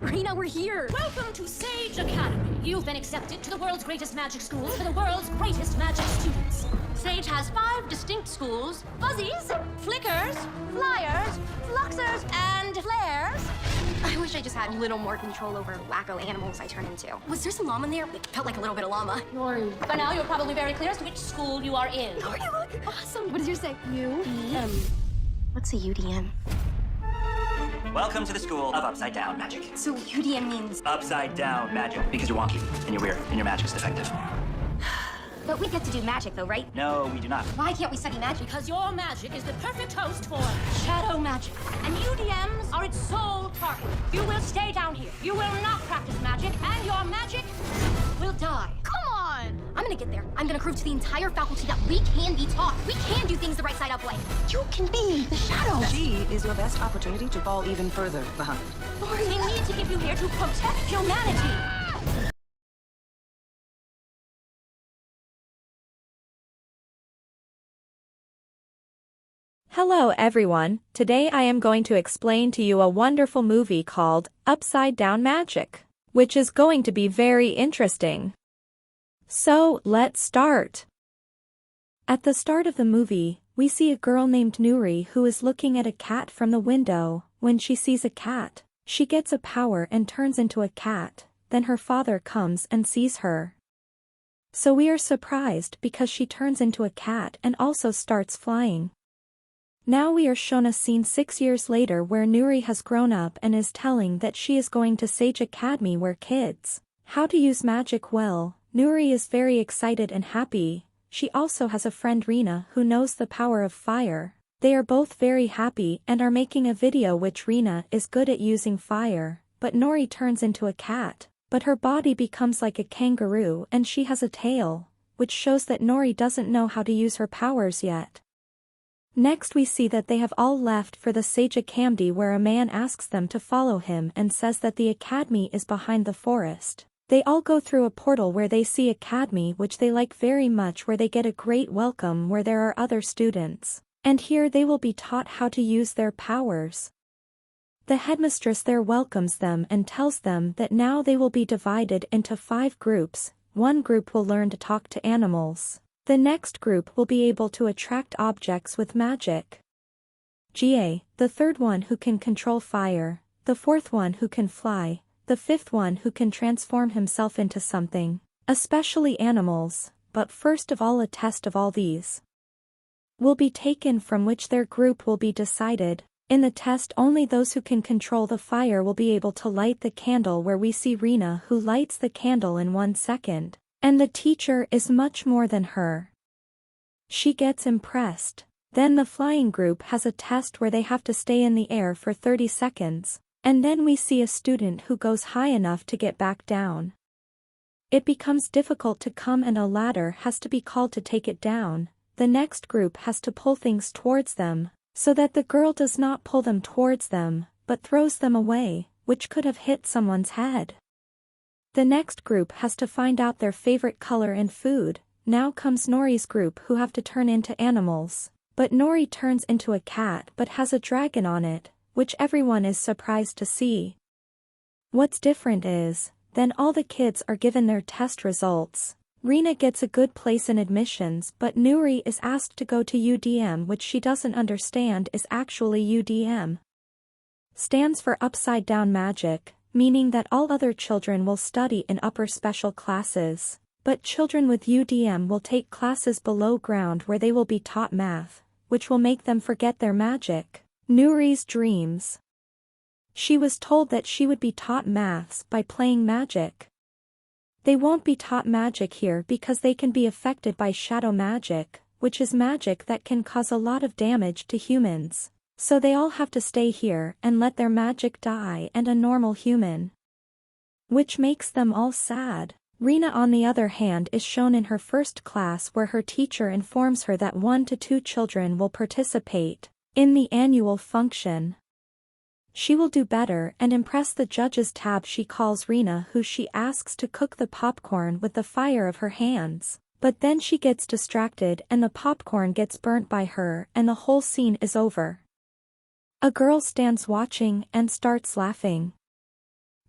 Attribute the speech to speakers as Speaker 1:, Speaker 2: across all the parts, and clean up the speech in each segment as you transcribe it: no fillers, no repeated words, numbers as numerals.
Speaker 1: Rena, we're here!
Speaker 2: Welcome to Sage Academy. You've been accepted to the world's greatest magic school for the world's greatest magic students. Sage has 5 distinct schools: fuzzies, flickers, flyers, fluxers, and flares.
Speaker 1: I wish I just had a little more control over wacko animals I turn into. Was there some llama in there? It felt like a little bit of llama.
Speaker 2: Nori. By now, you're probably very clear as to which school you are in.
Speaker 1: Oh, you look awesome! What does yours say? What's a UDM?
Speaker 3: Welcome to the School of Upside Down Magic.
Speaker 1: So UDM means...
Speaker 3: Upside Down Magic, because you're wonky, and you're weird, and your magic's defective.
Speaker 1: But we get to do magic though, right?
Speaker 3: No, we do not.
Speaker 1: Why can't we study magic?
Speaker 2: Because your magic is the perfect host for shadow magic. And UDMs are its sole target. You will stay down here. You will not practice magic, and your magic will die.
Speaker 1: Come on! I'm gonna get there. I'm gonna prove to the entire faculty that we can be taught. We can do things the right side up way. You can be the shadow.
Speaker 4: She is your best opportunity to fall even further behind.
Speaker 2: We need to keep you here to protect humanity.
Speaker 5: Hello everyone, today I am going to explain to you a wonderful movie called Upside Down Magic, which is going to be very interesting. So, let's start. At the start of the movie, we see a girl named Nuri who is looking at a cat from the window. When she sees a cat, she gets a power and turns into a cat, then her father comes and sees her. So we are surprised because she turns into a cat and also starts flying. Now we are shown a scene 6 years later where Nuri has grown up and is telling that she is going to Sage Academy where kids how to use magic well. Nuri is very excited and happy. She also has a friend Rena who knows the power of fire. They are both very happy and are making a video which Rena is good at using fire, but Nuri turns into a cat, but her body becomes like a kangaroo and she has a tail, which shows that Nuri doesn't know how to use her powers yet. Next we see that they have all left for the Sage Academy where a man asks them to follow him and says that the academy is behind the forest. They all go through a portal where they see academy which they like very much where they get a great welcome where there are other students. And here they will be taught how to use their powers. The headmistress there welcomes them and tells them that now they will be divided into 5 groups. One group will learn to talk to animals. The next group will be able to attract objects with magic. The third one who can control fire, the fourth one who can fly, the fifth one who can transform himself into something, especially animals, but first of all a test of all these will be taken from which their group will be decided. In the test only those who can control the fire will be able to light the candle where we see Rena who lights the candle in 1 second. And the teacher is much more than her. She gets impressed. Then the flying group has a test where they have to stay in the air for 30 seconds, and then we see a student who goes high enough to get back down. It becomes difficult to come and a ladder has to be called to take it down. The next group has to pull things towards them, so that the girl does not pull them towards them, but throws them away, which could have hit someone's head. The next group has to find out their favorite color and food. Now comes Nori's group who have to turn into animals. But Nori turns into a cat but has a dragon on it, which everyone is surprised to see. What's different is, then all the kids are given their test results. Rena gets a good place in admissions but Nuri is asked to go to UDM which she doesn't understand is actually UDM. Stands for Upside Down Magic, meaning that all other children will study in upper special classes, but children with UDM will take classes below ground where they will be taught math, which will make them forget their magic. Nuri's dreams. She was told that she would be taught maths by playing magic. They won't be taught magic here because they can be affected by shadow magic, which is magic that can cause a lot of damage to humans. So they all have to stay here and let their magic die and a normal human. Which makes them all sad. Rena on the other hand is shown in her first class where her teacher informs her that 1 to 2 children will participate in the annual function. She will do better and impress the judges tab. She calls Rena who she asks to cook the popcorn with the fire of her hands. But then she gets distracted and the popcorn gets burnt by her and the whole scene is over. A girl stands watching and starts laughing.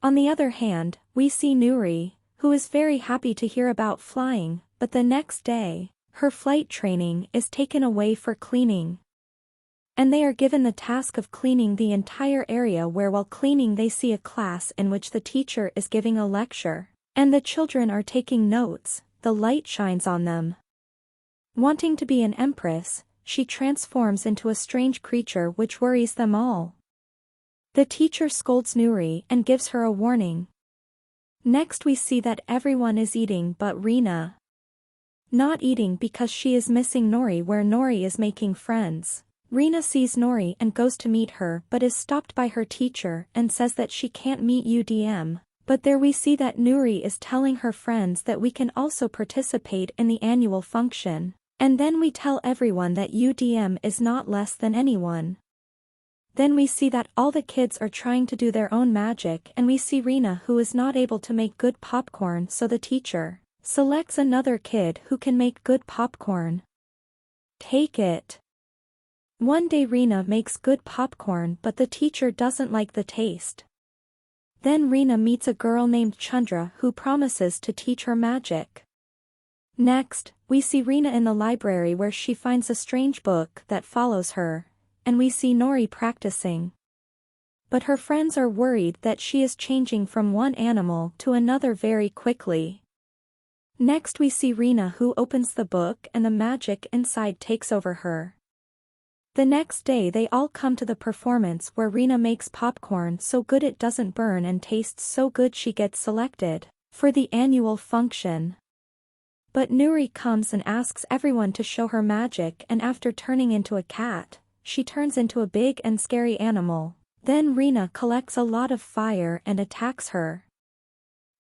Speaker 5: On the other hand, we see Nuri, who is very happy to hear about flying, but the next day, her flight training is taken away for cleaning. And they are given the task of cleaning the entire area where while cleaning they see a class in which the teacher is giving a lecture, and the children are taking notes. The light shines on them. Wanting to be an empress, she transforms into a strange creature which worries them all. The teacher scolds Nuri and gives her a warning. Next we see that everyone is eating but Rena. Not eating because she is missing Nori where Nori is making friends. Rena sees Nori and goes to meet her but is stopped by her teacher and says that she can't meet UDM. But there we see that Nuri is telling her friends that we can also participate in the annual function. And then we tell everyone that UDM is not less than anyone. Then we see that all the kids are trying to do their own magic and we see Rena who is not able to make good popcorn, so the teacher selects another kid who can make good popcorn. Take it. One day Rena makes good popcorn but the teacher doesn't like the taste. Then Rena meets a girl named Chandra who promises to teach her magic. Next, we see Rena in the library where she finds a strange book that follows her, and we see Nori practicing. But her friends are worried that she is changing from one animal to another very quickly. Next we see Rena who opens the book and the magic inside takes over her. The next day they all come to the performance where Rena makes popcorn so good it doesn't burn and tastes so good she gets selected for the annual function. But Nuri comes and asks everyone to show her magic, and after turning into a cat, she turns into a big and scary animal. Then Rena collects a lot of fire and attacks her.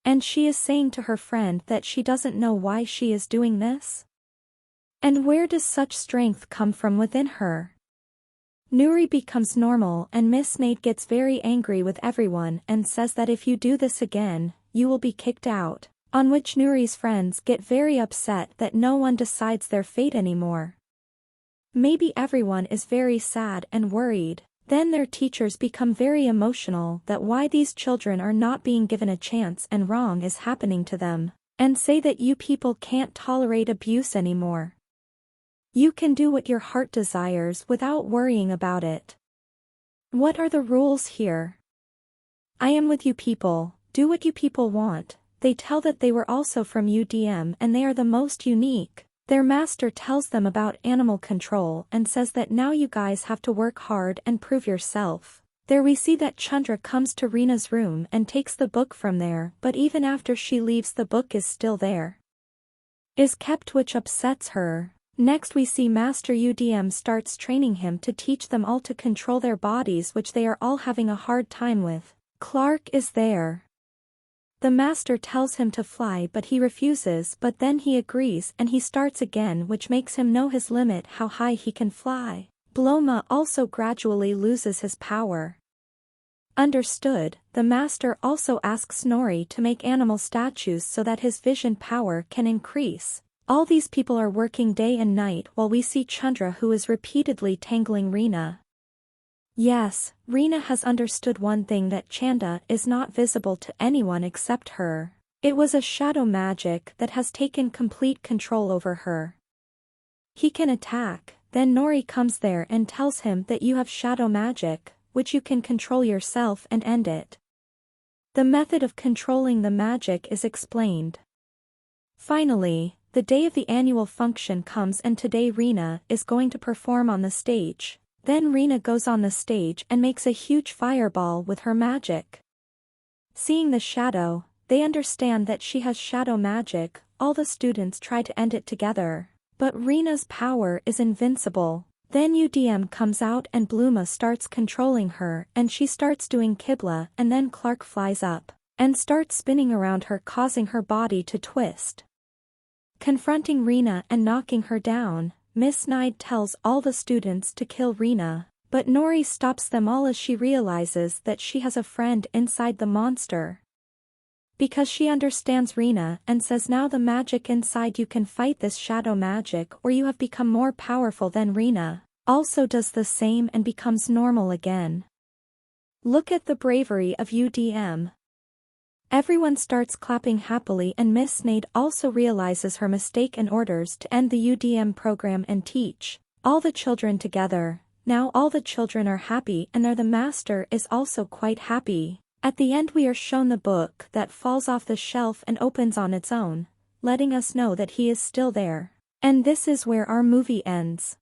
Speaker 5: And she is saying to her friend that she doesn't know why she is doing this. And where does such strength come from within her? Nuri becomes normal and Miss Nate gets very angry with everyone and says that if you do this again, you will be kicked out, on which Nuri's friends get very upset that no one decides their fate anymore. Maybe everyone is very sad and worried. Then their teachers become very emotional that why these children are not being given a chance and wrong is happening to them, and say that you people can't tolerate abuse anymore. You can do what your heart desires without worrying about it. What are the rules here? I am with you people, do what you people want. They tell that they were also from UDM and they are the most unique. Their master tells them about animal control and says that now you guys have to work hard and prove yourself. There we see that Chandra comes to Rena's room and takes the book from there, but even after she leaves the book is still there. Is kept, which upsets her. Next we see Master UDM starts training him to teach them all to control their bodies, which they are all having a hard time with. Clark is there. The master tells him to fly but he refuses, but then he agrees and he starts again, which makes him know his limit how high he can fly. Bloma also gradually loses his power. Understood. The master also asks Nori to make animal statues so that his vision power can increase. All these people are working day and night while we see Chandra who is repeatedly tangling Rena. Yes, Rena has understood one thing, that Chanda is not visible to anyone except her. It was a shadow magic that has taken complete control over her. He can attack, then Nori comes there and tells him that you have shadow magic, which you can control yourself and end it. The method of controlling the magic is explained. Finally, the day of the annual function comes and today Rena is going to perform on the stage. Then Rena goes on the stage and makes a huge fireball with her magic. Seeing the shadow, they understand that she has shadow magic. All the students try to end it together. But Rena's power is invincible. Then UDM comes out and Bluma starts controlling her and she starts doing Kibla, and then Clark flies up and starts spinning around her, causing her body to twist. Confronting Rena and knocking her down, Miss Nide tells all the students to kill Rena, but Nori stops them all as she realizes that she has a friend inside the monster. Because she understands Rena and says now the magic inside you can fight this shadow magic or you have become more powerful than Rena, also does the same and becomes normal again. Look at the bravery of UDM. Everyone starts clapping happily and Miss Snade also realizes her mistake and orders to end the UDM program and teach all the children together. Now all the children are happy and the master is also quite happy. At the end we are shown the book that falls off the shelf and opens on its own, letting us know that he is still there. And this is where our movie ends.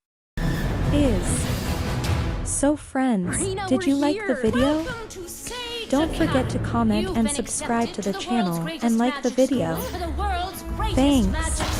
Speaker 5: So friends,
Speaker 2: Rena,
Speaker 5: did you
Speaker 2: we're
Speaker 5: like the
Speaker 2: here.
Speaker 5: video?
Speaker 2: Welcome to Sage
Speaker 5: Don't forget to
Speaker 2: Academy.
Speaker 5: comment
Speaker 2: You've
Speaker 5: and
Speaker 2: been
Speaker 5: subscribe
Speaker 2: accepted
Speaker 5: to the
Speaker 2: world's
Speaker 5: channel
Speaker 2: greatest
Speaker 5: and like the
Speaker 2: magic
Speaker 5: video.
Speaker 2: school for the world's greatest
Speaker 5: Thanks.
Speaker 2: magic